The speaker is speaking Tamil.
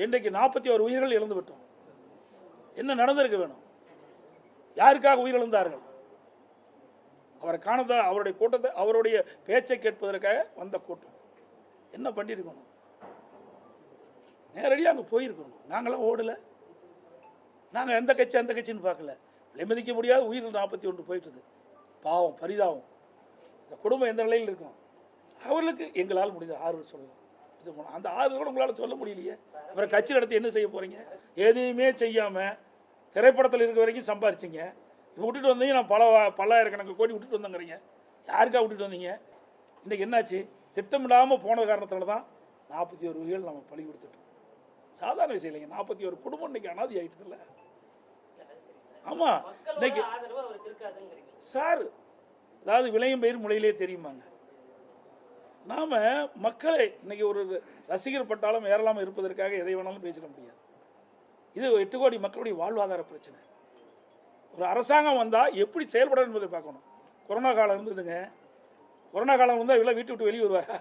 இன்றைக்கு 41 உயிர்கள் இழந்து விட்டோம். என்ன நடந்திருக்க வேணும்? யாருக்காக உயிரிழந்தார்கள்? அவரை காணதா, அவருடைய கூட்டத்தை, அவருடைய பேச்சை கேட்பதற்காக வந்த கூட்டம். என்ன பண்ணியிருக்கணும்? நேரடியாக அங்கே போயிருக்கணும். நாங்களாம் ஓடலை. நாங்கள் எந்த கட்சி அந்த கட்சின்னு பார்க்கல. விலைமதிக்க முடியாத உயிர்கள் 41 போயிட்டுது. பாவம், பரிதாபம். இந்த குடும்பம் எந்த நிலையில் இருக்கும்? அவர்களுக்கு எங்களால் முடிந்த ஆறுதல் சொல்லலாம். இது அந்த ஆறுதல் கூட உங்களால் சொல்ல முடியலையே. அப்புறம் கட்சி நடத்தி என்ன செய்ய போகிறீங்க? எதையுமே செய்யாமல் திரைப்படத்தில் இருக்க வரைக்கும் சம்பாரிச்சிங்க. இப்போ விட்டுட்டு வந்தீங்க. நான் பல்லாயிரக்கணக்கு கோடி விட்டுட்டு வந்தேங்கிறீங்க. யாருக்காக விட்டுட்டு வந்தீங்க? இன்றைக்கி என்னாச்சு? திட்டமிடாமல் போன காரணத்தில் தான் 41 உயிர்கள் நம்ம பழி கொடுத்துட்டோம். சாதாரண விஷயம் இல்லைங்க. 41 குடும்பம் இன்னைக்கு அனாதி ஆகிட்டது இல்லை. ஆமாம், இன்னைக்கு சார், அதாவது விளையும் பயிர் முளையிலே தெரியுமாங்க. நாம் மக்களை இன்னைக்கு ஒரு ரசிகர் பட்டாலும் ஏறலாமல் இருப்பதற்காக எதை வேணாலும் பேசிட முடியாது. இது 8 கோடி மக்களுடைய வாழ்வாதார பிரச்சனை. ஒரு அரசாங்கம் வந்தால் எப்படி செயல்பட என்பதை பார்க்கணும். கொரோனா காலம் இருந்ததுங்க. கொரோனா காலம் வந்தால் இவ்வளோ வீட்டு விட்டு வெளியே வருவாங்க.